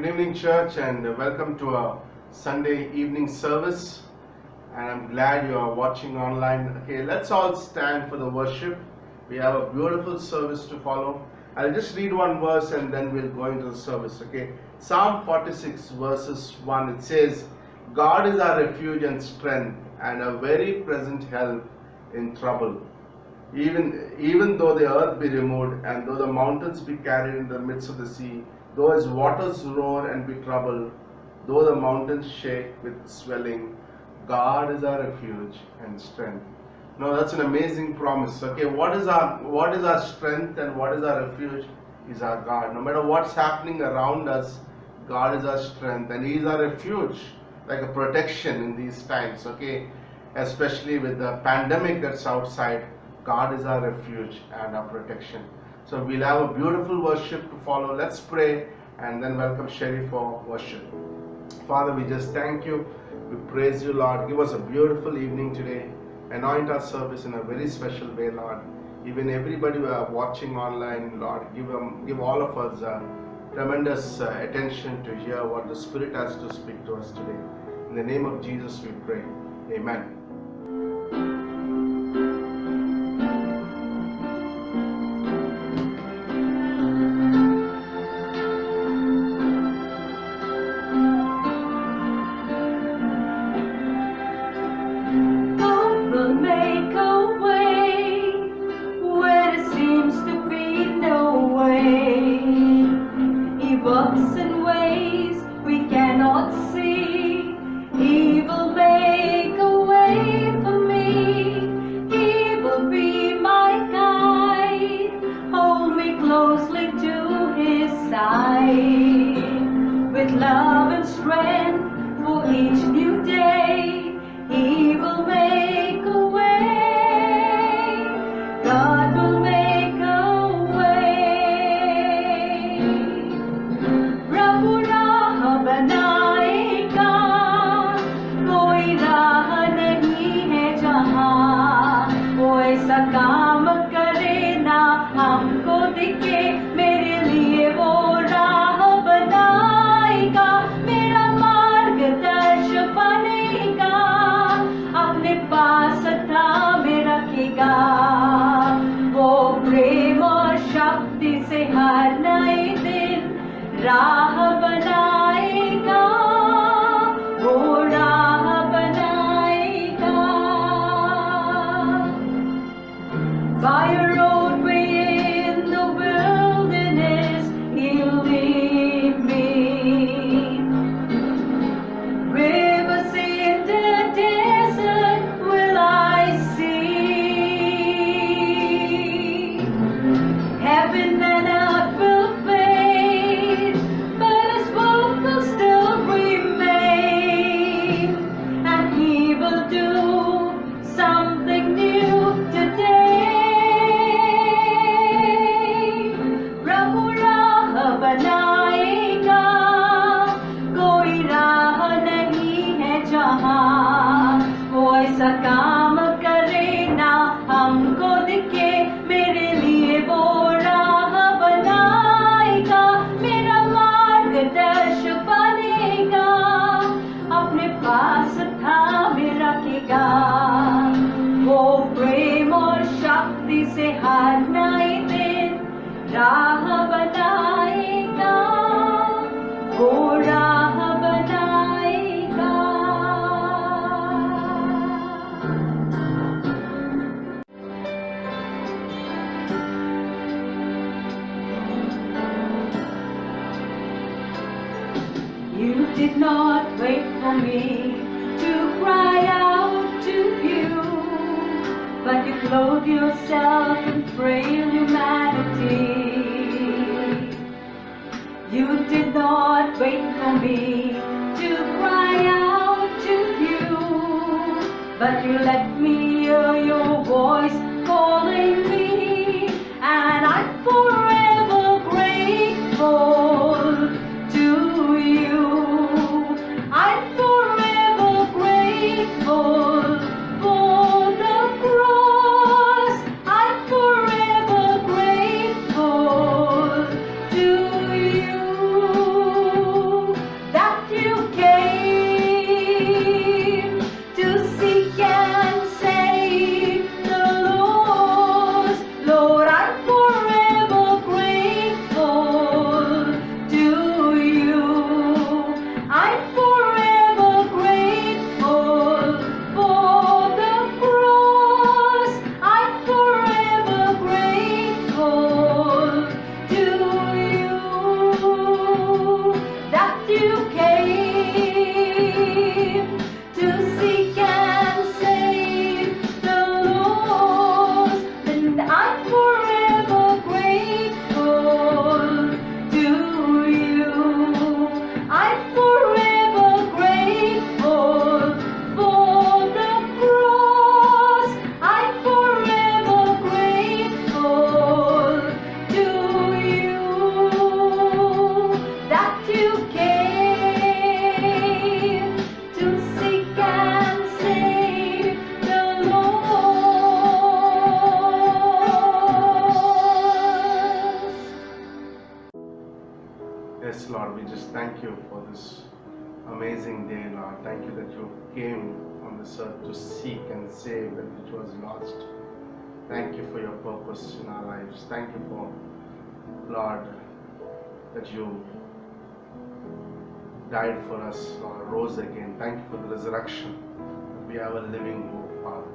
Good evening, church, and welcome to our Sunday evening service. And I'm glad you are watching online. Okay, let's all stand for the worship. We have a beautiful service to follow. I'll just read one verse and then we'll go into the service. Okay, Psalm 46 verses 1. It says, "God is our refuge and strength, and a very present help in trouble. Even though the earth be removed, and though the mountains be carried in the midst of the sea, though its waters roar and be troubled, though the mountains shake with swelling, God is our refuge and strength." Now that's an amazing promise. Okay, what is our strength and what is our refuge? Is our God. No matter what's happening around us, God is our strength and He is our refuge, like a protection in these times. Okay, especially with the pandemic that's outside, God is our refuge and our protection. So we'll have a beautiful worship to follow. Let's pray and then welcome Sherry for worship. Father, we just thank you. We praise you, Lord. Give us a beautiful evening today. Anoint our service in a very special way, Lord. Even everybody who are watching online, Lord, give all of us tremendous attention to hear what the Spirit has to speak to us today. In the name of Jesus we pray. Amen. You did not wait for me to cry out to you, but you clothed yourself in frail humanity. You did not wait for me to cry out to you, but you let me hear your voice calling me, and I'm forever grateful to you. I'm forever grateful for the cross. I'm forever grateful to you. came on this earth to seek and save that which was lost. Thank you for your purpose in our lives. Thank you for, Lord, that you died for us, Lord, rose again. Thank you for the resurrection. We have a living hope, Father.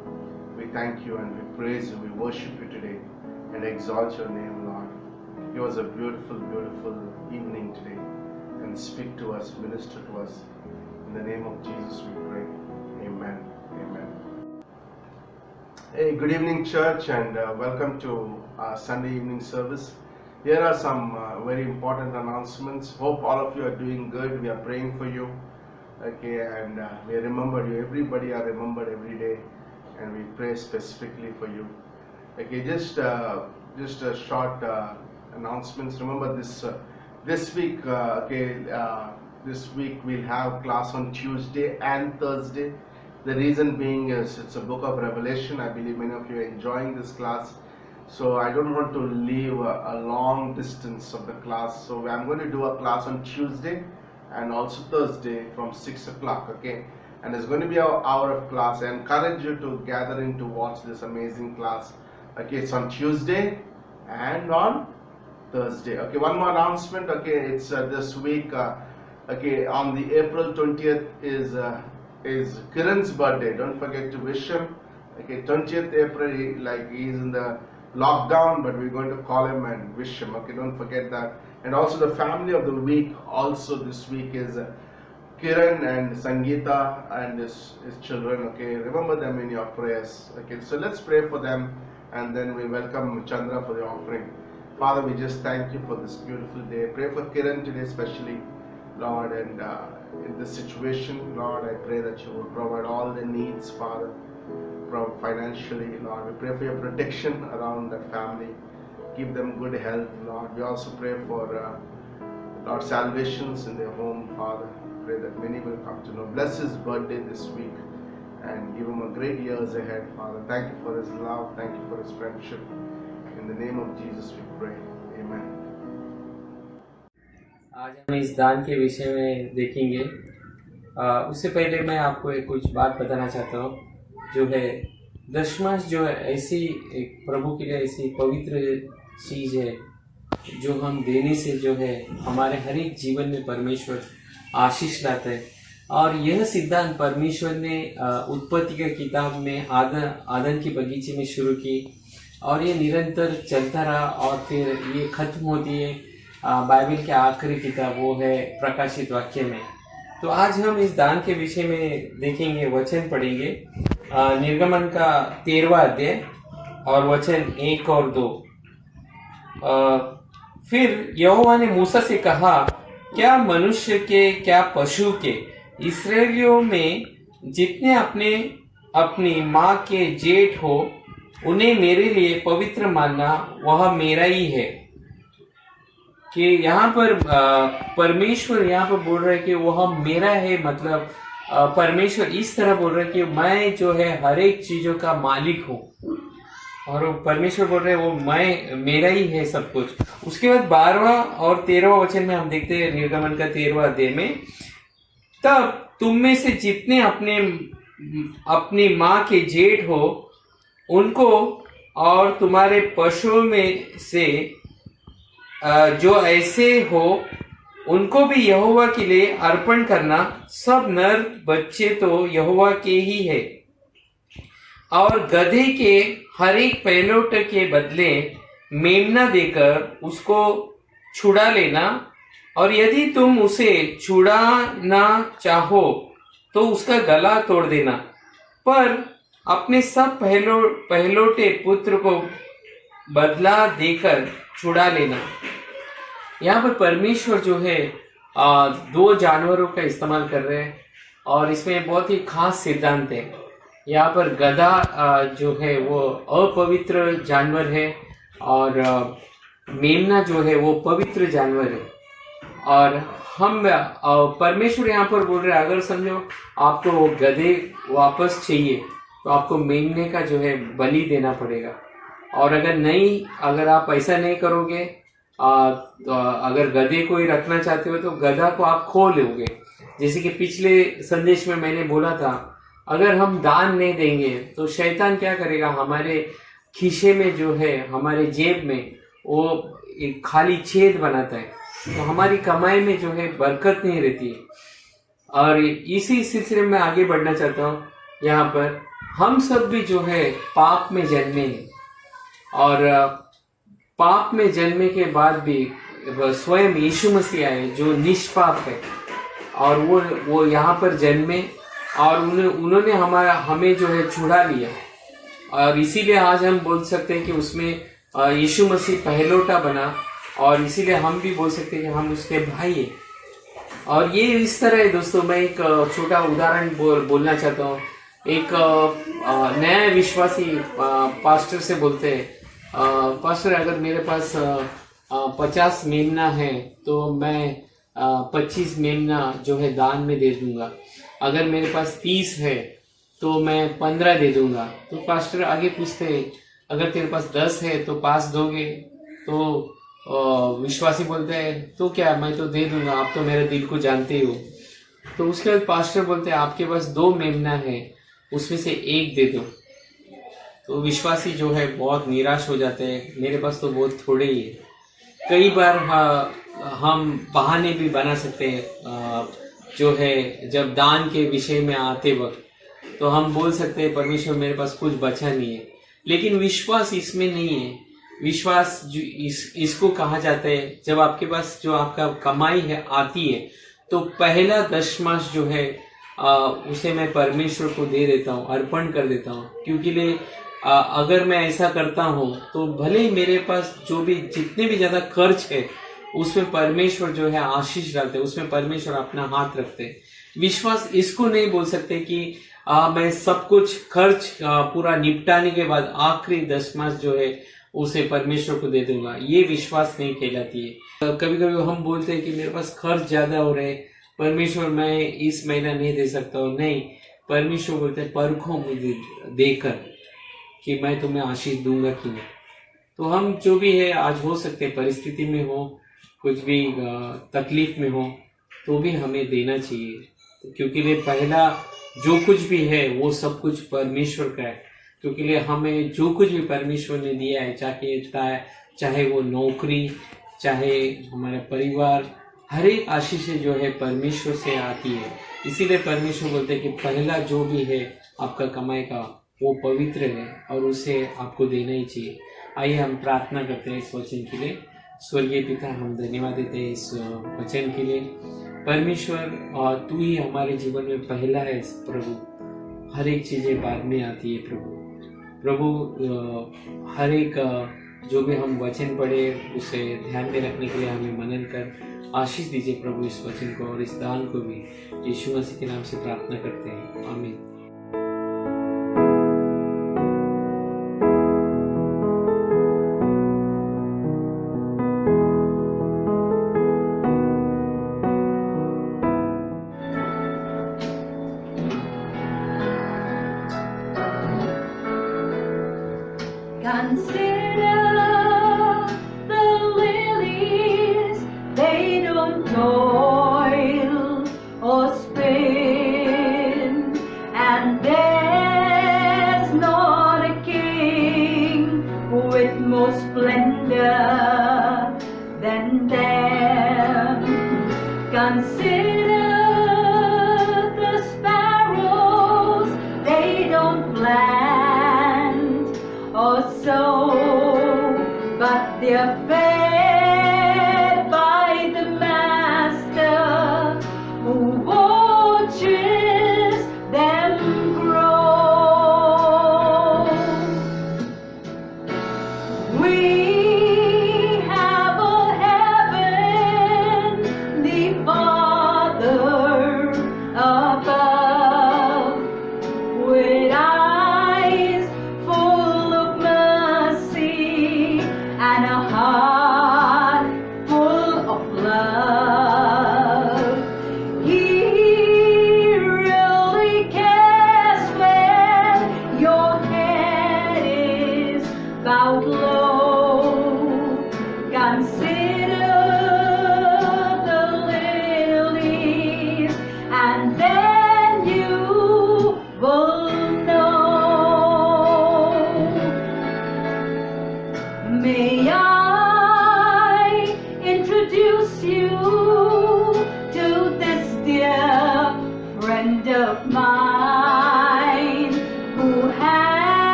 We thank you and we praise you. We worship you today and exalt your name, Lord. It was a beautiful, beautiful evening today. And speak to us, minister to us. In the name of Jesus we pray. Amen. Amen. Hey, good evening, church, and welcome to our Sunday evening service. Here are some very important announcements. Hope all of you are doing good. We are praying for you. Okay, and we remember you. Everybody are remembered every day, and we pray specifically for you. Okay, just a short announcements. Remember this week. This week we'll have class on Tuesday and Thursday. The reason being is it's a book of Revelation. I believe many of you are enjoying this class. So I don't want to leave a long distance of the class. So I'm going to do a class on Tuesday and also Thursday from 6 o'clock. Okay, and it's going to be our hour of class. I encourage you to gather in to watch this amazing class. Okay, it's on Tuesday and on Thursday. Okay, one more announcement. Okay, it's this week. Okay, on the April 20th is Kiran's birthday. Don't forget to wish him. Okay, 20th April, he's in the lockdown, but we're going to call him and wish him. Okay, don't forget that. And also the family of the week also this week is Kiran and Sangeeta and his children. Okay, remember them in your prayers. Okay, so let's pray for them and then we welcome Chandra for the offering. Father, we just thank you for this beautiful day. Pray for Kiran today especially, Lord, and in this situation, Lord, I pray that you will provide all the needs, Father, financially, Lord. We pray for your protection around that family. Give them good health, Lord. We also pray for Lord, salvations in their home, Father. Pray that many will come to know. Bless his birthday this week and give him a great years ahead, Father. Thank you for his love. Thank you for his friendship. In the name of Jesus we pray. Amen. आज हम इस दान के विषय में देखेंगे। उससे पहले मैं आपको कुछ बात बताना चाहता हूँ। जो है दशमांश जो है ऐसी एक प्रभु के लिए ऐसी पवित्र चीज़ है जो हम देने से जो है हमारे हर एक जीवन में परमेश्वर आशीष लाता है। और यह सिद्धांत परमेश्वर ने उत्पत्ति के किताब में आदन के बगीचे में शुरू की और ये निरंतर चलता रहा और फिर ये खत्म होती है बाइबल के आखिरी किताब वो है प्रकाशित वाक्य में। तो आज हम इस दान के विषय में देखेंगे, वचन पढ़ेंगे निर्गमन का 13वां अध्याय और वचन 1 और 2। फिर यहोवा ने मूसा से कहा, क्या मनुष्य के क्या पशु के इस्राएलियों में जितने अपनी माँ के जेठ हो उन्हें मेरे लिए पवित्र मानना वह मेरा ही है। कि यहाँ पर परमेश्वर यहाँ पर बोल रहा है कि वह मेरा है, मतलब परमेश्वर इस तरह बोल रहा है कि मैं जो है हर एक चीजों का मालिक हूँ और परमेश्वर बोल रहे हैं वो मैं मेरा ही है सब कुछ। उसके बाद 12वां और 13वां वचन में हम देखते हैं निर्गमन का 13वां अध्याय में, तब तुम में से जितने अपनी माँ के जेठ हो उनको और तुम्हारे पशुओं में से जो ऐसे हो उनको भी यहोवा के लिए अर्पण करना। सब नर बच्चे तो यहोवा के ही है। और गधे के हर एक पहलोट के बदले मेमना देकर उसको छुड़ा लेना, और यदि तुम उसे छुड़ाना चाहो तो उसका गला तोड़ देना, पर अपने सब पहलोटे पुत्र को बदला देकर छुड़ा लेना। यहाँ पर परमेश्वर जो है 2 जानवरों का इस्तेमाल कर रहे हैं और इसमें बहुत ही खास सिद्धांत है। यहाँ पर गधा जो है वो अपवित्र जानवर है और मेमना जो है वो पवित्र जानवर है। और हम परमेश्वर यहाँ पर बोल रहे हैं अगर समझो आपको वो गधे वापस चाहिए तो आपको मेमने का जो है बलि देना पड़ेगा, और अगर आप ऐसा नहीं करोगे तो अगर गधे को ही रखना चाहते हो तो गधा को आप खो लोगे। जैसे कि पिछले संदेश में मैंने बोला था, अगर हम दान नहीं देंगे तो शैतान क्या करेगा, हमारे खीसे में जो है, हमारे जेब में वो एक खाली छेद बनाता है, तो हमारी कमाई में जो है बरकत नहीं रहती है। और इसी सिलसिले में आगे बढ़ना चाहता हूँ। यहाँ पर हम सब भी जो है पाप में जन्मे हैं, और पाप में जन्मे के बाद भी स्वयं यीशु मसीह आए जो निष्पाप है, और वो यहाँ पर जन्मे और उन्होंने हमें जो है छुड़ा लिया। और इसीलिए आज हम बोल सकते हैं कि उसमें यीशु मसीह पहलोटा बना, और इसीलिए हम भी बोल सकते हैं कि हम उसके भाई हैं। और ये इस तरह है दोस्तों, मैं एक छोटा उदाहरण बोलना चाहता हूँ। एक नया विश्वासी पास्टर से बोलते हैं, पास्टर अगर मेरे पास 50 मेमना है तो मैं 25 मेमना जो है दान में दे दूंगा। अगर मेरे पास 30 है तो मैं 15 दे दूंगा। तो पास्टर आगे पूछते हैं, अगर तेरे पास 10 है तो 5 दोगे? तो विश्वासी बोलते हैं, तो क्या, मैं तो दे दूंगा, आप तो मेरे दिल को जानते हो। तो उसके बाद पास्टर बोलते हैं, आपके पास 2 मेमना है, उसमें से 1 दे दो। तो विश्वासी जो है बहुत निराश हो जाते हैं, मेरे पास तो बहुत थोड़े ही है। कई बार हम बहाने भी बना सकते हैं, जो है जब दान के विषय में आते वक्त तो हम बोल सकते हैं, परमेश्वर मेरे पास कुछ बचा नहीं है। लेकिन विश्वास इसमें नहीं है। विश्वास इसको कहा जाता है, जब आपके पास जो आपका कमाई है आती है तो पहला दशमांश जो है उसे मैं परमेश्वर को दे देता हूँ, अर्पण कर देता हूँ। क्योंकि अगर मैं ऐसा करता हूँ तो भले ही मेरे पास जो भी जितने भी ज्यादा खर्च है उसमें परमेश्वर जो है आशीष डालते हैं, उसमें परमेश्वर अपना हाथ रखते हैं। विश्वास इसको नहीं बोल सकते कि मैं सब कुछ खर्च पूरा निपटाने के बाद आखिरी दशमांश जो है उसे परमेश्वर को दे दूंगा। ये विश्वास नहीं कहलाती है। कभी कभी हम बोलते हैं कि मेरे पास खर्च ज्यादा हो रहे हैं, परमेश्वर मैं इस महीना नहीं दे सकता हूँ। नहीं, परमेश्वर बोलते हैं, परखो मुझे देकर कि मैं तुम्हें आशीष दूंगा कि नहीं। तो हम जो भी है, आज हो सकते परिस्थिति में हो, कुछ भी तकलीफ में हो, तो भी हमें देना चाहिए। क्योंकि पहला जो कुछ भी है वो सब कुछ परमेश्वर का है। क्योंकि हमें जो कुछ भी परमेश्वर ने दिया है, चाहे वो नौकरी, चाहे हमारा परिवार, हर एक आशीष जो है परमेश्वर से आती है। इसीलिए परमेश्वर बोलते हैं कि पहला जो भी है आपका कमाई का वो पवित्र है और उसे आपको देना ही चाहिए। आइए हम प्रार्थना करते हैं इस वचन के लिए। स्वर्गीय पिता, हम धन्यवाद देते हैं इस वचन के लिए। परमेश्वर, तू ही हमारे जीवन में पहला है प्रभु, हर एक चीजें बाद में आती है प्रभु। हर एक जो भी हम वचन पढ़े उसे ध्यान में रखने के लिए हमें मनन कर आशीष दीजिए प्रभु। इस वचन को और इस दान को भी यीशु मसीह के नाम से प्रार्थना करते हैं, आमीन। Consider the lilies, they don't toil or spin, and there's not a king with more splendor than them. Consider the sparrows, they don't plant or sow, but they're fed by the Master who watches them grow. We have a heavenly Father above, with eyes full of mercy and a heart full of love. He really cares when your head is bowed low. Consider the lilies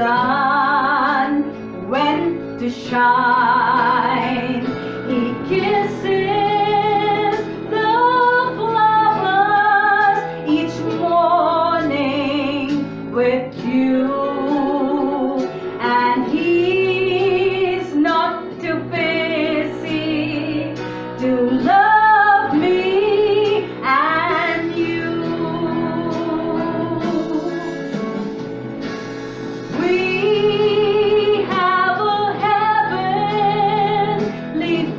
sun went to shine. He kisses the flowers each morning with you, and he's not too busy to love me and you. We have a heavenly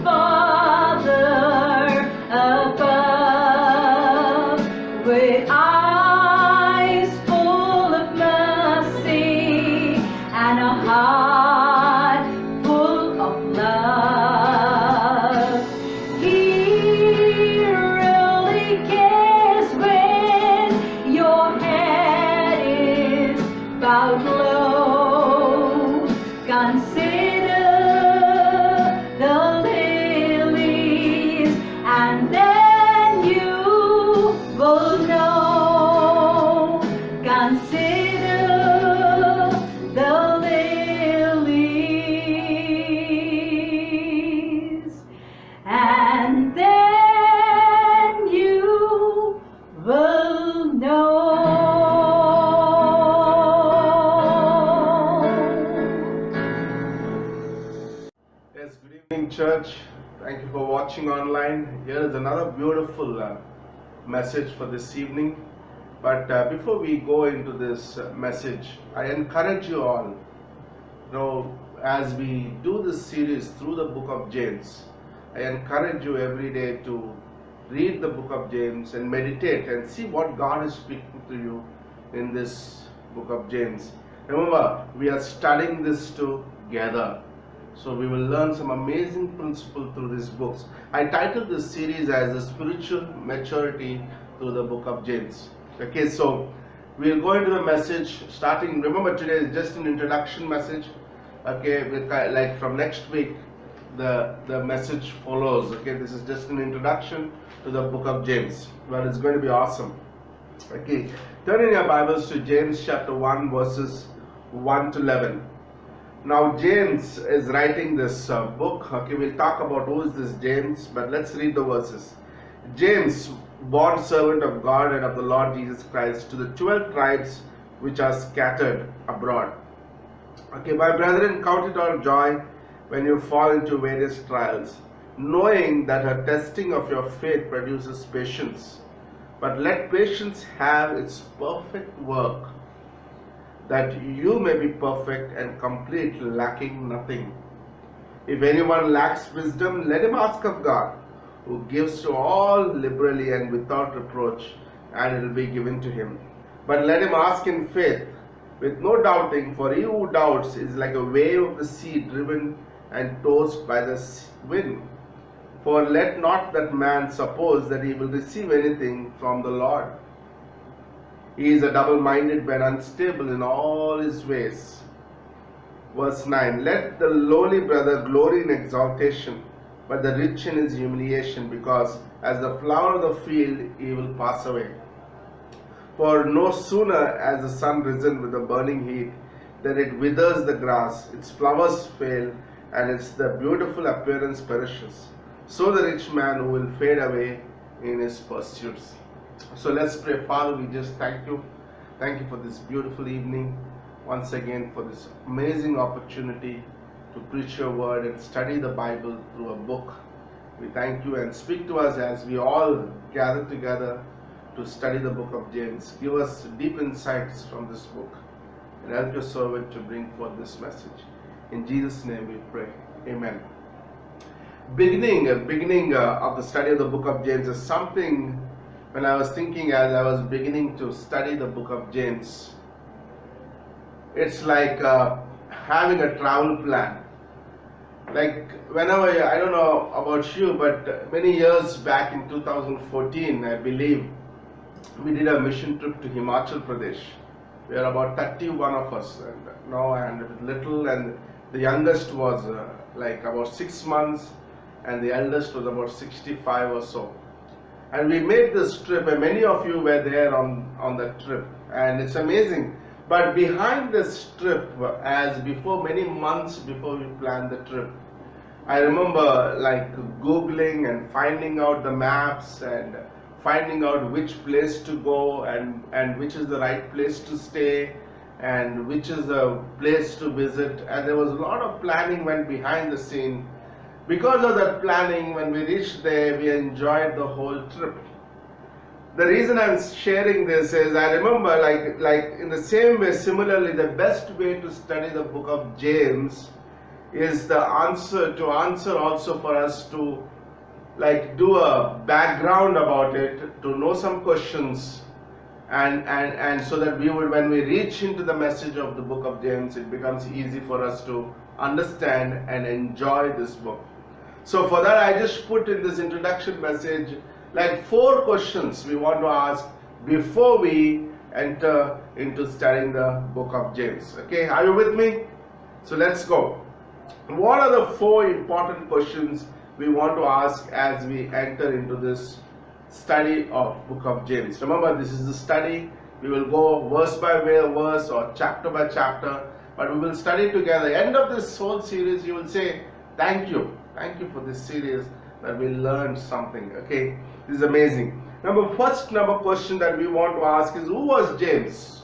Father above, with eyes full of mercy and a heart full of love. He really cares when your head is bowed low. Consider the lilies, and then you will know. Consider the lilies, and then you will know. Yes, good evening, church. Thank you for watching online. Here is another beautiful message for this evening. But before we go into this message, I encourage you all, as we do this series through the book of James, I encourage you every day to read the book of James and meditate and see what God is speaking to you in this book of James. Remember, we are studying this together. So we will learn some amazing principles through these books. I titled this series as the spiritual maturity through the book of James. Okay, so we'll go into the message starting. Remember, today is just an introduction message. Okay, like from next week, the message follows. Okay, this is just an introduction to the book of James, but it's going to be awesome. Okay, turn in your Bibles to James chapter 1 verses 1 to 11. Now James is writing this book. Okay, we'll talk about who is this James, but let's read the verses. James, born servant of God and of the Lord Jesus Christ, to the 12 tribes which are scattered abroad. Okay, my brethren, count it all joy when you fall into various trials, knowing that a testing of your faith produces patience. But let patience have its perfect work, that you may be perfect and complete, lacking nothing. If anyone lacks wisdom, let him ask of God, who gives to all liberally and without reproach, and it will be given to him. But let him ask in faith, with no doubting, for he who doubts is like a wave of the sea driven and tossed by the wind. For let not that man suppose that he will receive anything from the Lord. He is a double-minded man, unstable in all his ways. Verse 9, let the lowly brother glory in exaltation, but the rich in his humiliation, because as the flower of the field he will pass away. For no sooner has the sun risen with a burning heat, that it withers the grass, its flowers fail, and the beautiful appearance perishes. So the rich man will fade away in his pursuits. So let's pray. Father, we just thank you. Thank you for this beautiful evening. Once again, for this amazing opportunity to preach your word and study the Bible through a book. We thank you and speak to us as we all gather together to study the book of James. Give us deep insights from this book and help your servant to bring forth this message. In Jesus' name we pray. Amen. Beginning of the study of the book of James is something. When I was thinking as I was beginning to study the book of James, it's like having a travel plan. Like whenever, I don't know about you, but many years back in 2014, I believe, we did a mission trip to Himachal Pradesh. We are about 31 of us and little, and the youngest was like about 6 months, and the eldest was about 65 or so. And we made this trip, and many of you were there on that trip. And it's amazing But behind this trip, as before, many months before we planned the trip, I remember like Googling and finding out the maps and finding out which place to go and which is the right place to stay and which is the place to visit. And there was a lot of planning went behind the scene. Because of that planning, when we reached there, we enjoyed the whole trip. The reason I'm sharing this is I remember like in the same way, similarly, the best way to study the book of James is to answer also for us to like do a background about it, to know some questions, and so that we would, when we reach into the message of the book of James, it becomes easy for us to understand and enjoy this book. So for that, I just put in this introduction message like 4 questions we want to ask before we enter into studying the book of James. Okay, are you with me? So let's go. What are the 4 important questions we want to ask as we enter into this study of book of James? Remember, this is the study. We will go verse by verse or chapter by chapter, but we will study together. End of this whole series, you will say, thank you for this series, that we learned something. Okay, this is amazing. First question that we want to ask is, who was James?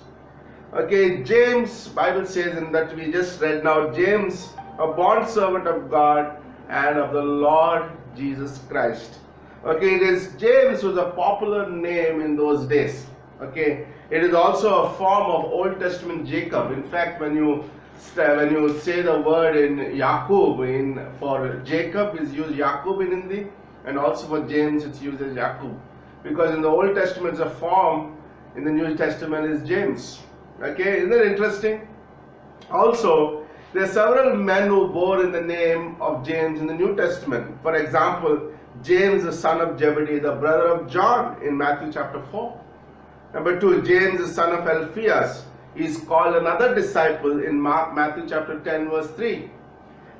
Okay, James, Bible says in that we just read now, James, a bond servant of God and of the Lord Jesus Christ. Okay, James was a popular name in those days. Okay, it is also a form of Old Testament Jacob. In fact, when you say the word in Yaqub, for Jacob is used Yaqub in Hindi, and also for James it's used as Yaqub, because in the Old Testament it's a form, in the New Testament is James. Okay, isn't that interesting? Also, there are several men who bore in the name of James in the New Testament. For example, James, the son of Zebedee, the brother of John, in Matthew chapter 4. Number 2, James, the son of Alphaeus, he is called another disciple in Matthew chapter 10 verse 3.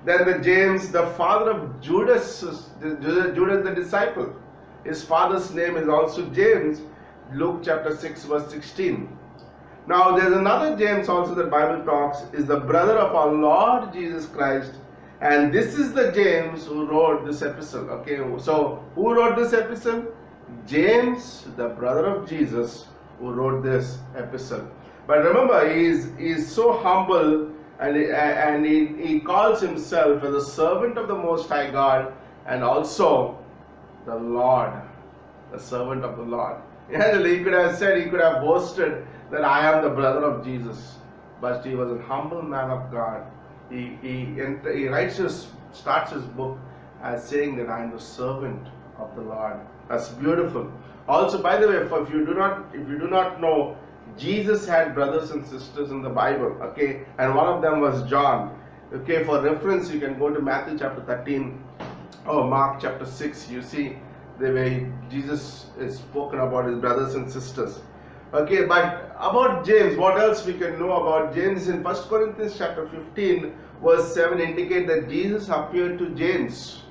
Then James, the father of Judas the disciple, his father's name is also James, Luke chapter 6 verse 16. Now there's another James also that Bible talks, is the brother of our Lord Jesus Christ, and this is the James who wrote this epistle. Okay, so who wrote this epistle? James, the brother of Jesus, who wrote this epistle. But remember, he is so humble, and he calls himself as a servant of the Most High God, and also the Lord, the servant of the Lord. Yeah, he could have said, he could have boasted that I am the brother of Jesus, but he was a humble man of God. He starts his book as saying that I am the servant of the Lord. That's beautiful. Also, by the way, if you do not know, Jesus had brothers and sisters in the Bible. Okay, and one of them was John. Okay, for reference, you can go to Matthew chapter 13 or Mark chapter 6. You see the way Jesus is spoken about his brothers and sisters. Okay, but about James, what else we can know about James? In 1 Corinthians chapter 15 verse 7 indicate that Jesus appeared to James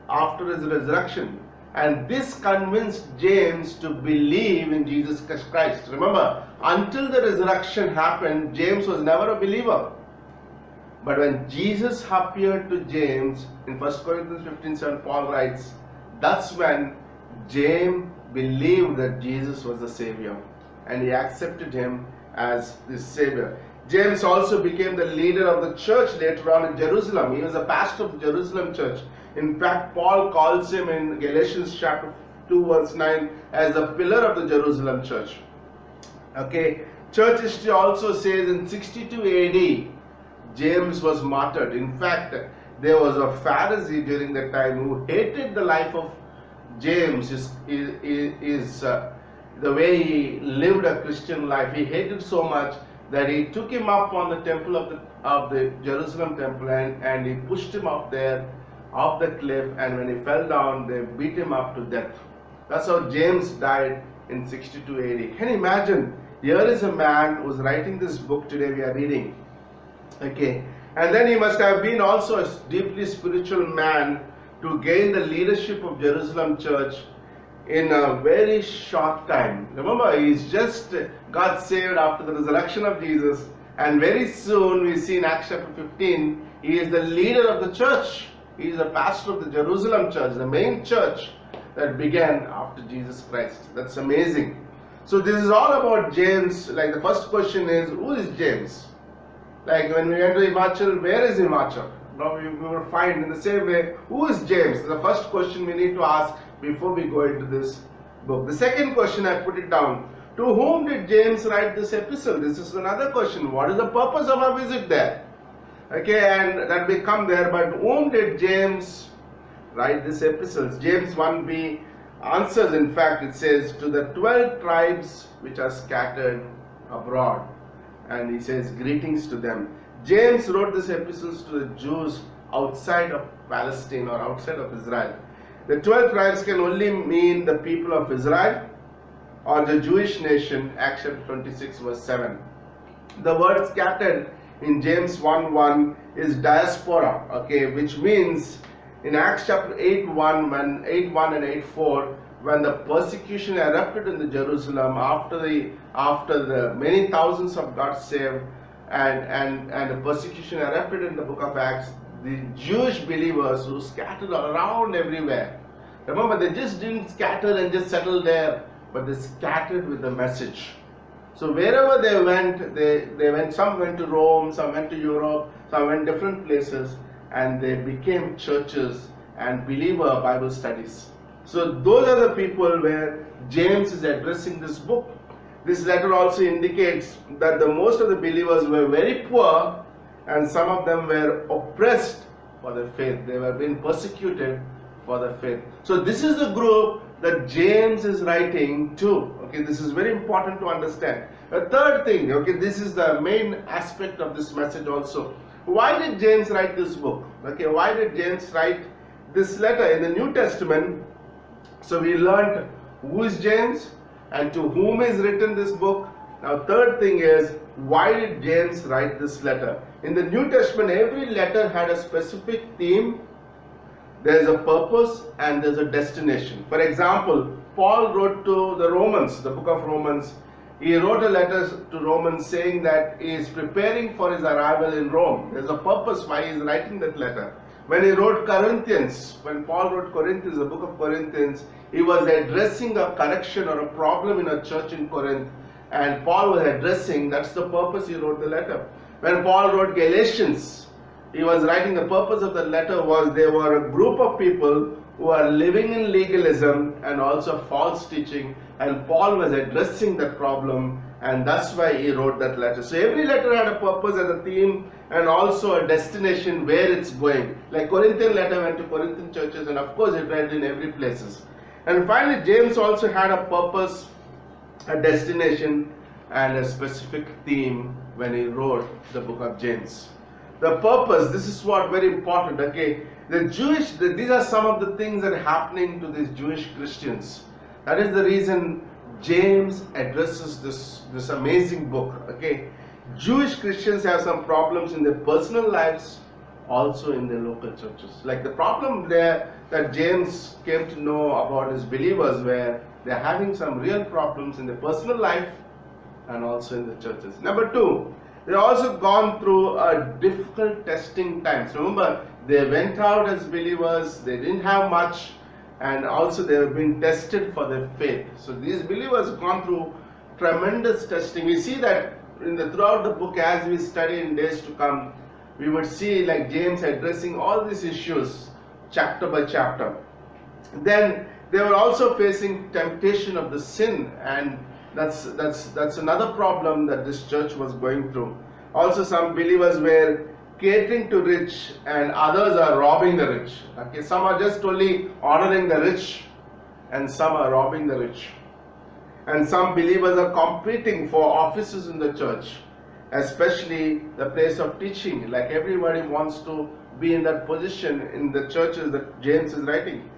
after his resurrection, and this convinced James to believe in Jesus Christ. Remember, until the resurrection happened, James was never a believer. But when Jesus appeared to James in 1 Corinthians 15:7, Paul writes, that's when James believed that Jesus was the Savior, and he accepted him as his Savior. James also became the leader of the church later on in Jerusalem. He was a pastor of the Jerusalem church. In fact, Paul calls him in Galatians chapter 2 verse 9 as the pillar of the Jerusalem church. Okay, church history also says in 62 AD, James was martyred. In fact, there was a Pharisee during that time who hated the life of James, the way he lived a Christian life. He hated so much that he took him up on the temple of the Jerusalem temple, and he pushed him up there, off the cliff, and when he fell down, they beat him up to death. That's how James died in 62 AD. Can you imagine? Here is a man who's writing this book today we are reading. Okay, and then he must have been also a deeply spiritual man to gain the leadership of Jerusalem church in a very short time. Remember, he's just got saved after the resurrection of Jesus, and very soon we see in Acts chapter 15, he is the leader of the church. He is the pastor of the Jerusalem church, the main church that began after Jesus Christ. That's amazing. So this is all about James. Like the first question is, who is James? Like when we enter Himachal, where is Himachal? Now we will find in the same way, who is James? The first question we need to ask before we go into this book. The second question, I put it down. To whom did James write this epistle? This is another question. What is the purpose of our visit there? Okay, and that we come there, but whom did James write this epistle? James 1b answers, in fact, it says, to the 12 tribes which are scattered abroad. And he says, greetings to them. James wrote this epistles to the Jews outside of Palestine or outside of Israel. The 12 tribes can only mean the people of Israel or the Jewish nation, Acts chapter 26 verse 7. The word scattered in James 1:1 is diaspora, okay, which means in Acts chapter 8:1 and 8:4, when the persecution erupted in the Jerusalem after the many thousands of God saved, and the persecution erupted in the book of Acts, the Jewish believers who scattered around everywhere. Remember, they just didn't scatter and just settle there, but they scattered with the message. So wherever they went, they went. Some went to Rome, some went to Europe, some went different places, and they became churches and believer Bible studies. So those are the people where James is addressing this book. This letter also indicates that the most of the believers were very poor, and some of them were oppressed for their faith. They were being persecuted for their faith. So this is the group that James is writing to. Okay, this is very important to understand. The third thing, okay, this is the main aspect of this message also. Why did James write this book? Okay, why did James write this letter in the New Testament? So we learned who is James and to whom is written this book. Now third thing is, why did James write this letter? In the New Testament, every letter had a specific theme. There's a purpose and there's a destination. For example, Paul wrote to the Romans, the book of Romans. He wrote a letter to Romans saying that he is preparing for his arrival in Rome. There's a purpose why he is writing that letter. When he wrote Corinthians, when Paul wrote Corinthians, the book of Corinthians, he was addressing a correction or a problem in a church in Corinth. And Paul was addressing, that's the purpose he wrote the letter. When Paul wrote Galatians, he was writing, the purpose of the letter was they were a group of people who are living in legalism and also false teaching, and Paul was addressing that problem, and that's why he wrote that letter. So every letter had a purpose and a theme and also a destination where it's going. Like Corinthian letter went to Corinthian churches, and of course it went in every places. And finally James also had a purpose, a destination and a specific theme when he wrote the book of James. The purpose, this is what very important, okay. These are some of the things that are happening to these Jewish Christians. That is the reason James addresses this amazing book, okay. Jewish Christians have some problems in their personal lives, also in their local churches. Like the problem there that James came to know about his believers, where they're having some real problems in their personal life and also in the churches. Number two, they also gone through a difficult testing times. Remember, they went out as believers, they didn't have much, and also they have been tested for their faith. So these believers have gone through tremendous testing. We see that throughout the book, as we study in days to come, we would see like James addressing all these issues chapter by chapter. Then they were also facing temptation of the sin, and that's another problem that this church was going through. Also, some believers were catering to rich and others are robbing the rich. Okay, some are just only honoring the rich and some are robbing the rich. And some believers are competing for offices in the church, especially the place of teaching. Like everybody wants to be in that position in the churches that James is writing.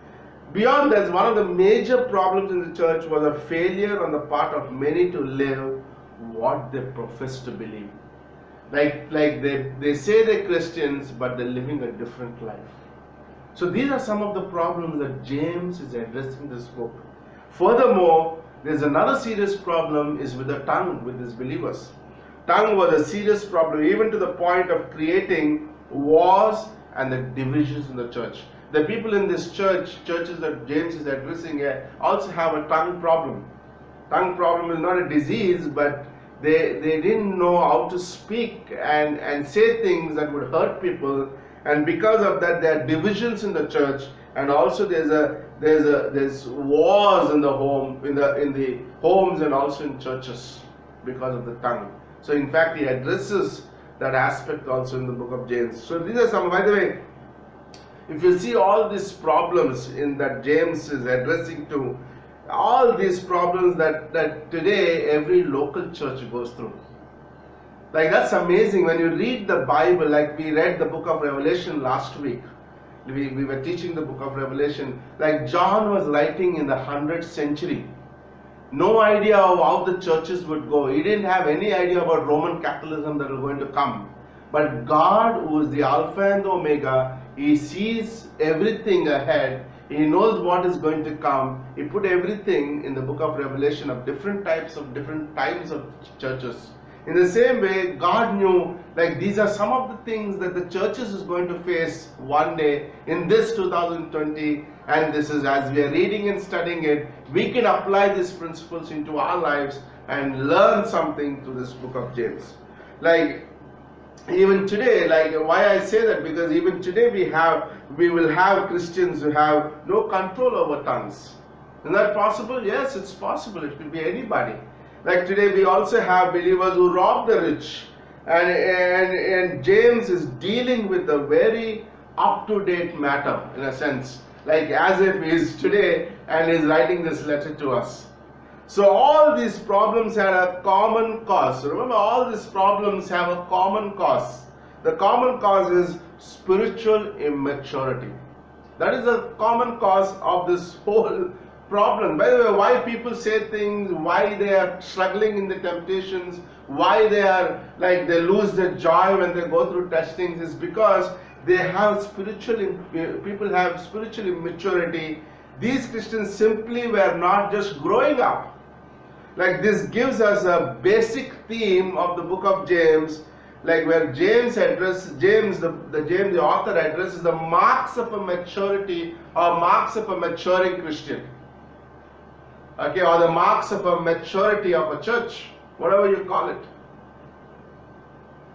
Beyond this, one of the major problems in the church was a failure on the part of many to live what they profess to believe. Like they say they're Christians, but they're living a different life. So these are some of the problems that James is addressing in this book. Furthermore, There's another serious problem is with the tongue with these believers. Tongue was a serious problem, even to the point of creating wars and the divisions in the church. The people in this churches that James is addressing here, also have a tongue problem. Tongue problem is not a disease, but they didn't know how to speak and say things that would hurt people, and because of that there are divisions in the church, and also there's wars in the homes and also in churches because of the tongue. So in fact he addresses that aspect also in the book of James. So these are some, by the way, if you see all these problems in that James is addressing to, all these problems that today every local church goes through. Like, that's amazing when you read the Bible. Like we read the book of Revelation last week. We were teaching the book of Revelation. Like John was writing in the 100th century. No idea of how the churches would go. He didn't have any idea about Roman Catholicism that was going to come. But God, who is the Alpha and the Omega, He sees everything ahead. He knows what is going to come. He put everything in the book of Revelation of different types of different times of churches. In the same way, God knew, like, these are some of the things that the churches is going to face one day in this 2020, and this is, as we are reading and studying it, we can apply these principles into our lives and learn something through this book of James. Like, even today, like, why I say that, because even today we will have Christians who have no control over tongues. Is that possible? Yes, it's possible. It could be anybody. Like today we also have believers who rob the rich, and James is dealing with a very up-to-date matter, in a sense, like as if he is today and is writing this letter to us. So all these problems had a common cause. Remember, all these problems have a common cause. The common cause is spiritual immaturity. That is the common cause of this whole problem. By the way, why people say things, why they are struggling in the temptations, why they are like they lose their joy when they go through testings, is because they have people have spiritual immaturity. These Christians simply were not just growing up. Like, this gives us a basic theme of the book of James, like where James addresses, the author addresses the marks of a maturity or marks of a maturing Christian. Okay, or the marks of a maturity of a church, whatever you call it.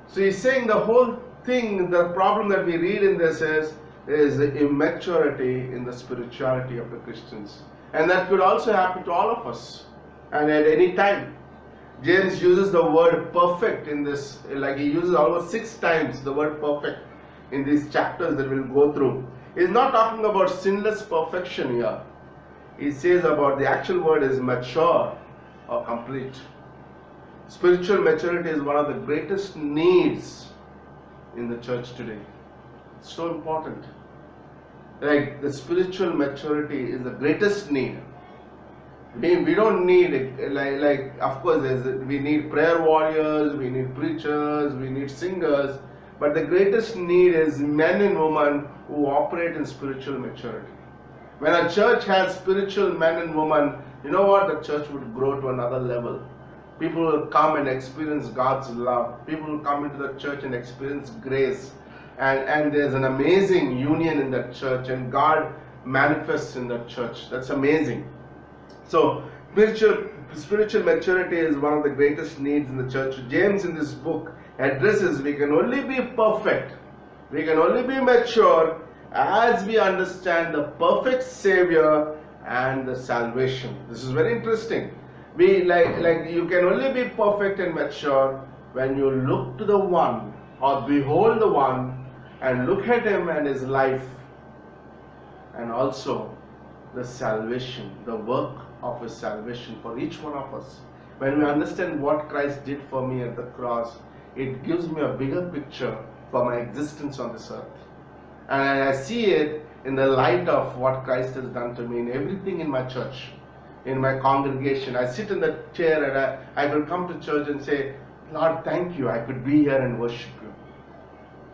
So he's saying the whole thing, the problem that we read in this is the immaturity in the spirituality of the Christians. And that could also happen to all of us, and at any time. James uses the word perfect in this, like he uses almost 6 times the word perfect in these chapters that we'll go through. He's not talking about sinless perfection here. He says about, the actual word is mature or complete. Spiritual maturity is one of the greatest needs in the church today. It's so important. Like, the spiritual maturity is the greatest need. We don't need, like of course we need prayer warriors, we need preachers, we need singers, but the greatest need is men and women who operate in spiritual maturity. When a church has spiritual men and women, you know what? The church would grow to another level. People will come and experience God's love. People will come into the church and experience grace. And there's an amazing union in that church, and God manifests in that church. That's amazing. So spiritual maturity is one of the greatest needs in the church. James in this book addresses, we can only be perfect, we can only be mature as we understand the perfect Savior and the salvation. This is very interesting. We like you can only be perfect and mature when you look to the one, or behold the one, and look at him and his life, and also the salvation, the work of his salvation for each one of us. When we understand what Christ did for me at the cross, it gives me a bigger picture for my existence on this earth. And I see it in the light of what Christ has done to me in everything in my church, in my congregation. I sit in the chair and I will come to church and say, Lord, thank you, I could be here and worship you.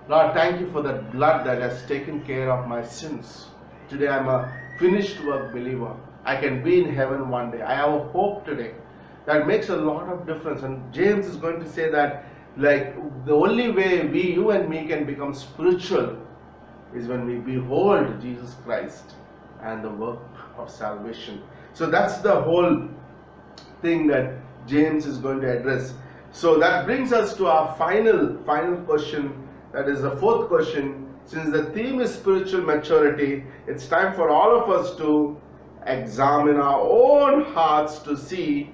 Lord, thank you for the blood that has taken care of my sins. Today I am a finished work believer. I can be in heaven one day. I have a hope today. That makes a lot of difference. And James is going to say that, like, the only way you and me can become spiritual is when we behold Jesus Christ and the work of salvation. So that's the whole thing that James is going to address. So that brings us to our final question. That is the fourth question. Since the theme is spiritual maturity, it's time for all of us to examine our own hearts to see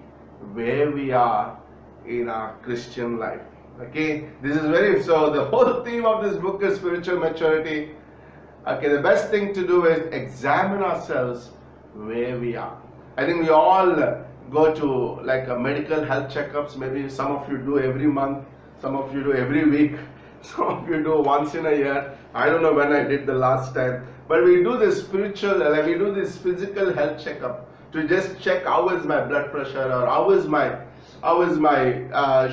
where we are in our Christian life. Okay, this is so the whole theme of this book is spiritual maturity. Okay, the best thing to do is examine ourselves where we are. I think we all go to like a medical health checkups. Maybe some of you do every month, some of you do every week, some of you do once in a year. I don't know when I did the last time, but we do this spiritual, like we do this physical health checkup to just check how is my blood pressure, or how is my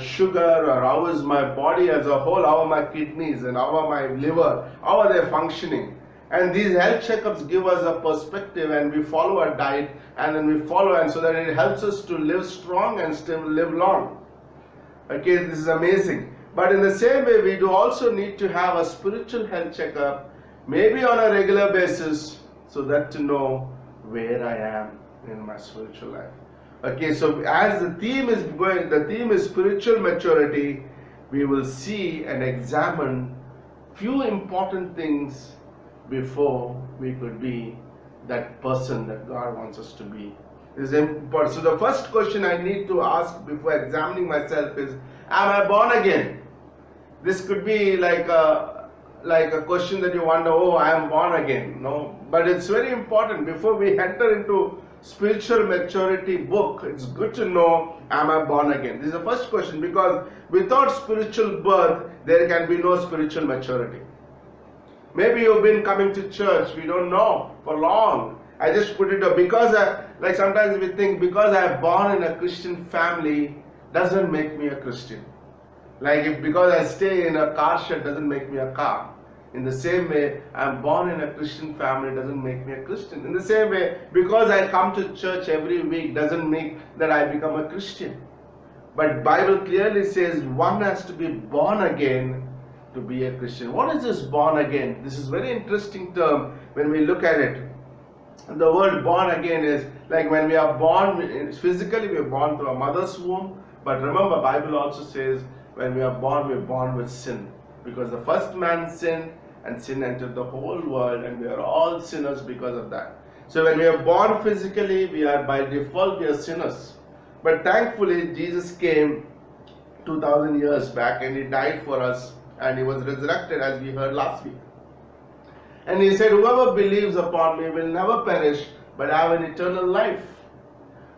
sugar, or how is my body as a whole, how are my kidneys and how are my liver, how are they functioning. And these health checkups give us a perspective, and we follow a diet, and then we follow, and so that it helps us to live strong and still live long. Okay, this is amazing. But in the same way, we do also need to have a spiritual health checkup, maybe on a regular basis, so that to know where I am in my spiritual life. Okay, so as the theme is spiritual maturity, we will see and examine few important things before we could be that person that God wants us to be. This is important. So the first question I need to ask before examining myself is, am I born again? This could be like a question that you wonder, oh, I am born again. No, but it's very important before we enter into spiritual maturity book. It's good to know, am I born again? This is the first question, because without spiritual birth, there can be no spiritual maturity. Maybe you've been coming to church, we don't know, for long. I just put it up because like sometimes we think because I am born in a Christian family doesn't make me a Christian. Like because I stay in a car shed doesn't make me a car. In the same way, I am born in a Christian family doesn't make me a Christian. In the same way, because I come to church every week doesn't make that I become a Christian. But Bible clearly says one has to be born again to be a Christian. What is this born again? This is a very interesting term when we look at it. The word born again is like when we are born physically, we are born through a mother's womb. But remember, Bible also says when we are born with sin. Because the first man sinned and sin entered the whole world, and we are all sinners because of that. So when we are born physically, we are by default, we are sinners. But thankfully, Jesus came 2000 years back and He died for us, and He was resurrected as we heard last week. And He said, whoever believes upon me will never perish but have an eternal life.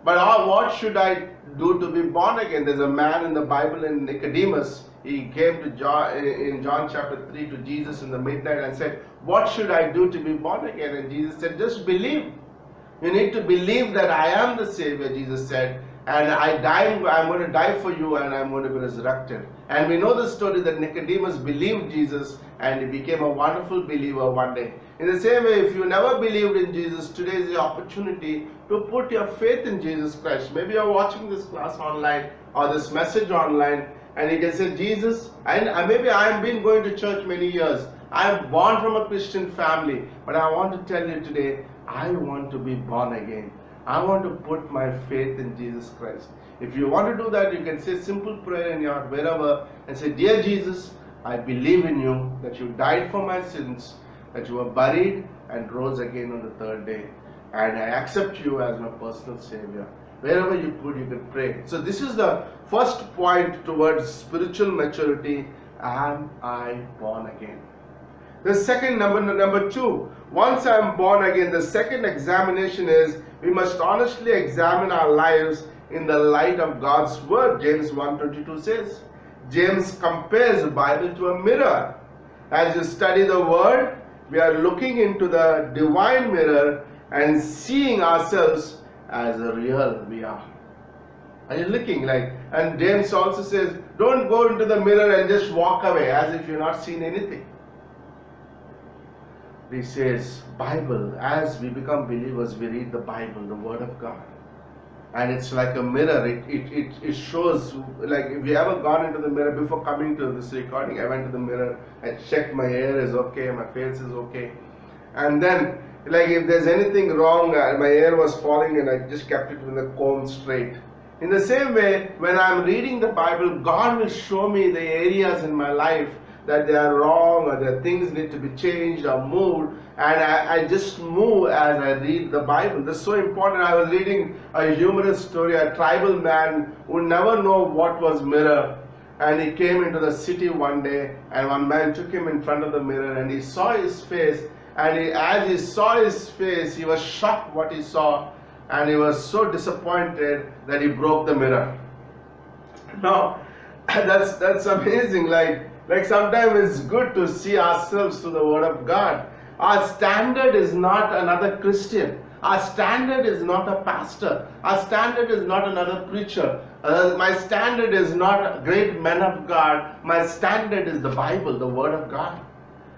But what should I do to be born again? There's a man in the Bible, in Nicodemus. He came to John, in John chapter 3 to Jesus in the midnight and said, what should I do to be born again? And Jesus said, just believe. You need to believe that I am the Savior, Jesus said, and I'm going to die for you, and I'm going to be resurrected. And we know the story that Nicodemus believed Jesus and he became a wonderful believer one day. In the same way, if you never believed in Jesus, today is the opportunity to put your faith in Jesus Christ. Maybe you're watching this class online or this message online, and you can say, Jesus, and maybe I've been going to church many years. I'm born from a Christian family, but I want to tell you today, I want to be born again. I want to put my faith in Jesus Christ. If you want to do that, you can say a simple prayer in your wherever and say, dear Jesus, I believe in you, that you died for my sins, that you were buried and rose again on the third day. And I accept you as my personal Savior. Wherever you could pray. So this is the first point towards spiritual maturity. Am I born again? The second, number two, once I am born again, the second examination is we must honestly examine our lives in the light of God's word. James 1:22 says. James compares the Bible to a mirror. As you study the word, we are looking into the divine mirror and seeing ourselves as a real we are. Are you looking like? And James also says, don't go into the mirror and just walk away as if you're not seen anything. he says, Bible, as we become believers, we read the Bible, the Word of God. And it's like a mirror. It shows, like if you ever gone into the mirror before coming to this recording, I went to the mirror, I checked my hair is okay, my face is okay. And then, like if there's anything wrong, my hair was falling and I just kept it with the comb straight. In the same way, when I'm reading the Bible, God will show me the areas in my life that they are wrong or that things need to be changed or moved, and I just move as I read the Bible. That's so important. I was reading a humorous story, a tribal man who never know what was mirror, and he came into the city one day, and one man took him in front of the mirror and he saw his face, and as he saw his face, he was shocked what he saw, and he was so disappointed that he broke the mirror. Now, that's amazing. Like sometimes it's good to see ourselves through the Word of God. Our standard is not another Christian. Our standard is not a pastor. Our standard is not another preacher. My standard is not great men of God. My standard is the Bible, the Word of God.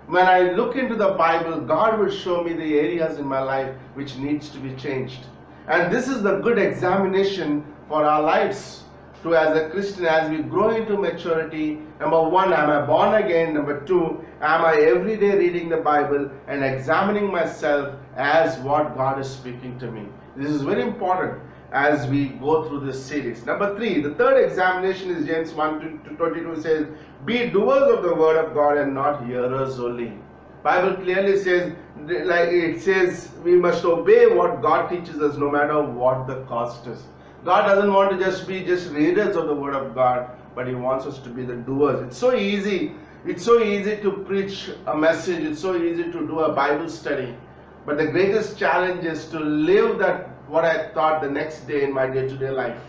When I look into the Bible, God will show me the areas in my life which needs to be changed. And this is the good examination for our lives. To as a Christian, as we grow into maturity, number one, am I born again? Number two, am I every day reading the Bible and examining myself as what God is speaking to me? This is very important as we go through this series. Number three, the third examination is James 1:22 says, be doers of the Word of God and not hearers only. Bible clearly says, like it says, we must obey what God teaches us no matter what the cost is. God doesn't want to just be readers of the Word of God, but He wants us to be the doers. It's so easy. It's so easy to preach a message. It's so easy to do a Bible study. But the greatest challenge is to live that what I thought the next day in my day-to-day life.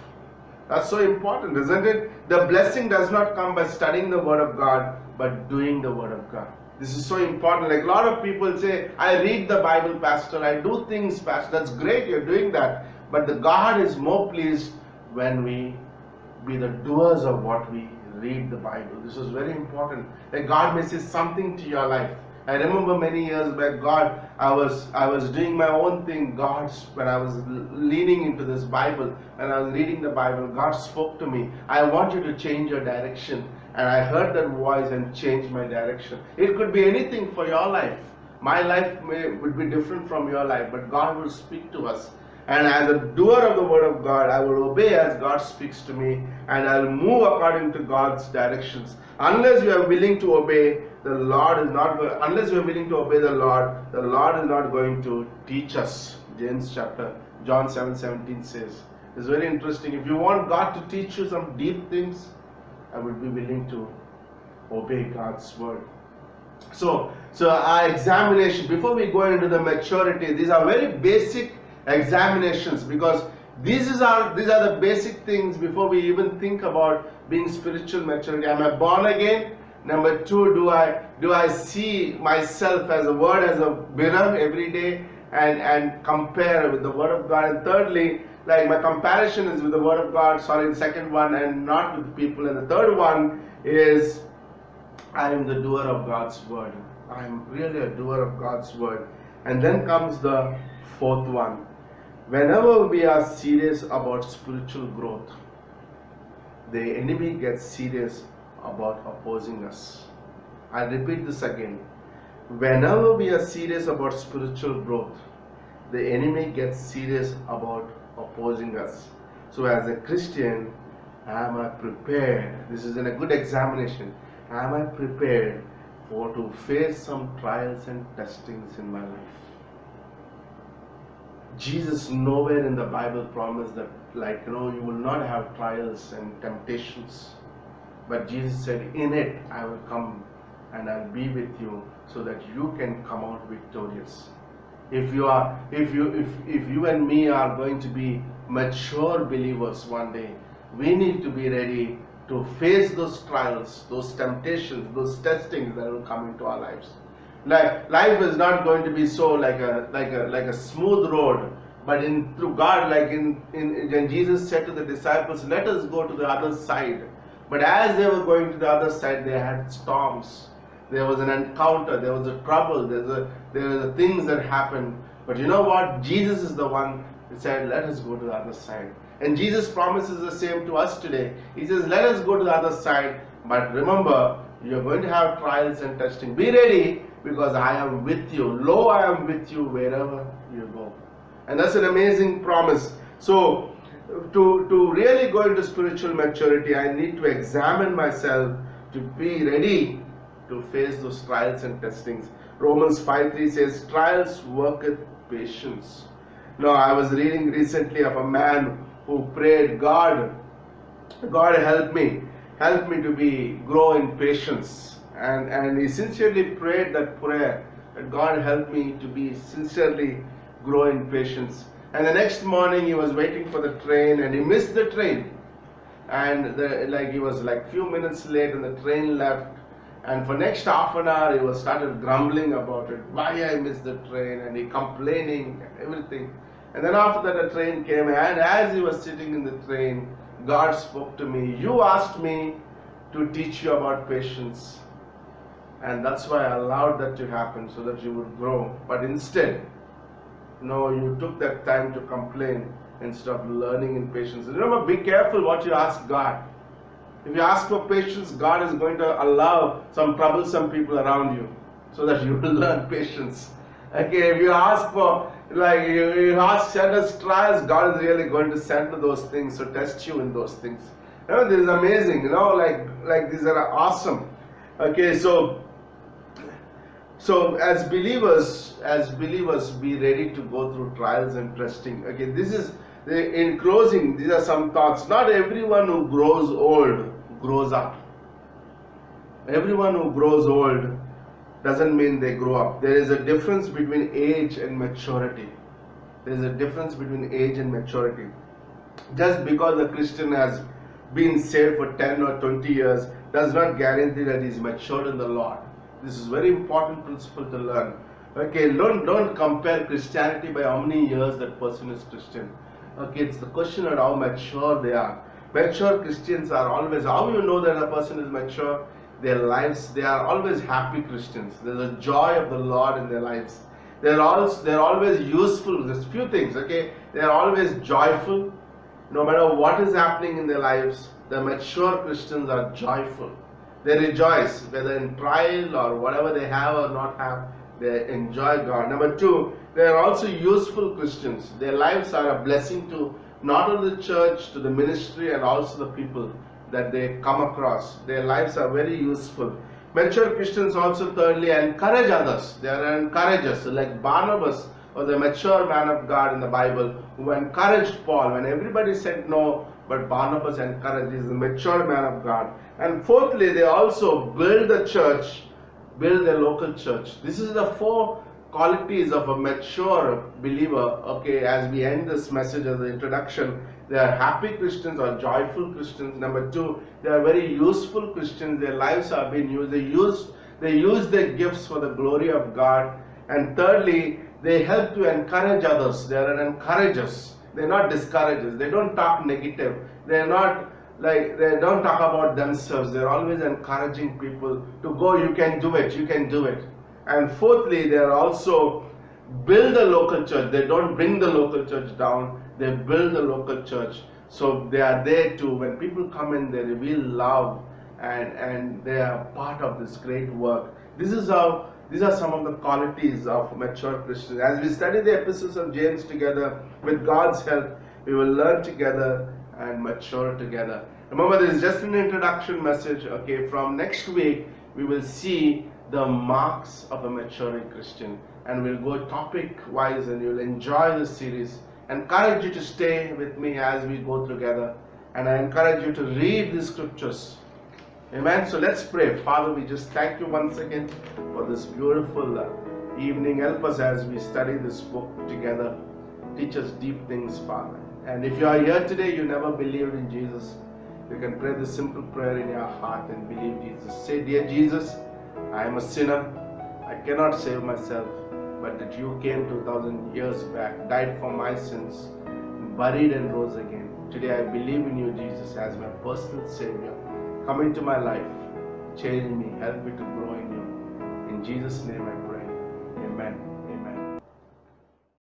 That's so important, isn't it? The blessing does not come by studying the Word of God, but doing the Word of God. This is so important. Like a lot of people say, I read the Bible, Pastor. I do things, Pastor. That's great. You're doing that. But the God is more pleased when we be the doers of what we read the Bible. This is very important. Like God may say something to your life. I remember many years back, I was doing my own thing. When I was leaning into this Bible, and I was reading the Bible, God spoke to me. I want you to change your direction. And I heard that voice and changed my direction. It could be anything for your life. My life would be different from your life, but God will speak to us. And as a doer of the Word of God, I will obey as God speaks to me, and I will move according to God's directions. Unless we are willing to obey, the Lord is not going. Unless we are willing to obey the Lord is not going to teach us. John 7:17 says. It's very interesting. If you want God to teach you some deep things, I would be willing to obey God's word. So our examination, before we go into the maturity, these are very basic examinations, because these are the basic things before we even think about being spiritual maturity. Am I born again? Number two, do I see myself as a word, as a mirror every day and compare with the Word of God? And thirdly, like my comparison is with the Word of God, the second one, and not with people. And the third one is I am the doer of God's word. I am really a doer of God's word. And then comes the fourth one. Whenever we are serious about spiritual growth, the enemy gets serious about opposing us. I'll repeat this again. Whenever we are serious about spiritual growth, the enemy gets serious about opposing us. So as a Christian, am I prepared? This is a good examination. Am I prepared to face some trials and testings in my life? Jesus nowhere in the Bible promised that, you will not have trials and temptations. But Jesus said, in it I will come and I'll be with you so that you can come out victorious. If you and me are going to be mature believers one day, we need to be ready to face those trials, those temptations, those testings that will come into our lives. Life is not going to be so like a smooth road, but through God, when Jesus said to the disciples, let us go to the other side. But as they were going to the other side, they had storms. there was an encounter, there was a trouble, there were things that happened. But you know what? Jesus is the one who said, let us go to the other side. And Jesus promises the same to us today. He says, let us go to the other side. But remember, you're going to have trials and testing. Be ready, because I am with you. Lo, I am with you wherever you go. And that's an amazing promise. So, to really go into spiritual maturity, I need to examine myself to be ready to face those trials and testings. Romans 5:3 says, trials worketh patience. Now, I was reading recently of a man who prayed, God help me to grow in patience. And he sincerely prayed that prayer, that God help me to be sincerely grow in patience. And the next morning he was waiting for the train and he missed the train. And he was like few minutes late and the train left. And for next half an hour he was started grumbling about it. Why I missed the train, and he complaining and everything. And then after that the train came, and as he was sitting in the train, God spoke to me. You asked me to teach you about patience. And that's why I allowed that to happen, so that you would grow. But instead, no, you took that time to complain instead of learning in patience. Remember, be careful what you ask God. If you ask for patience, God is going to allow some troublesome people around you so that you will learn patience. Okay, if you ask for, send us trials, God is really going to send those things to test you in those things. You know, this is amazing, these are awesome. Okay, so as believers, be ready to go through trials and testing. Okay, in closing, these are some thoughts. Not everyone who grows old grows up. Everyone who grows old doesn't mean they grow up. There is a difference between age and maturity. There is a difference between age and maturity. Just because a Christian has been saved for 10 or 20 years does not guarantee that he is matured in the Lord. This is a very important principle to learn. Okay, don't compare Christianity by how many years that person is Christian. Okay, it's the question of how mature they are. Mature Christians are always, how you know that a person is mature? Their lives, they are always happy Christians. There's a joy of the Lord in their lives. They're always useful. There's few things, okay? They're always joyful. No matter what is happening in their lives, the mature Christians are joyful. They rejoice, whether in trial or whatever they have or not have, they enjoy God. Number two, they are also useful Christians. Their lives are a blessing to not only the church, to the ministry, and also the people that they come across. Their lives are very useful. Mature Christians also thirdly encourage others. They are encouragers, like Barnabas was a mature man of God in the Bible who encouraged Paul when everybody said no, but Barnabas encouraged. He is a mature man of God. And fourthly, they also build the church, build their local church. This is the four qualities of a mature believer. Okay, as we end this message as an introduction, they are happy Christians or joyful Christians. Number two, they are very useful Christians. Their lives are being used. They use their gifts for the glory of God. And thirdly, they help to encourage others. They are encouragers. They are not discouragers. They don't talk negative. They don't talk about themselves. They are always encouraging people to go. You can do it. You can do it. And fourthly, they are also build the local church. They don't bring the local church down. They build the local church. So they are there to, when people come in, they reveal love and they are part of this great work. These are some of the qualities of mature Christians. As we study the epistles of James together, with God's help, we will learn together and mature together. Remember, this is just an introduction message. Okay, from next week, we will see the marks of a maturing Christian. And we'll go topic wise and you'll enjoy this series. Encourage you to stay with me as we go together. And I encourage you to read the scriptures. Amen. So let's pray. Father, we just thank you once again for this beautiful evening. Help us as we study this book together. Teach us deep things, Father. And if you are here today, you never believed in Jesus, you can pray this simple prayer in your heart and believe Jesus. Say, dear Jesus, I am a sinner. I cannot save myself, but that you came 2000 years back, died for my sins, buried and rose again. Today I believe in you, Jesus, as my personal Savior. Come into my life, change me, help me to grow in you. Jesus' name I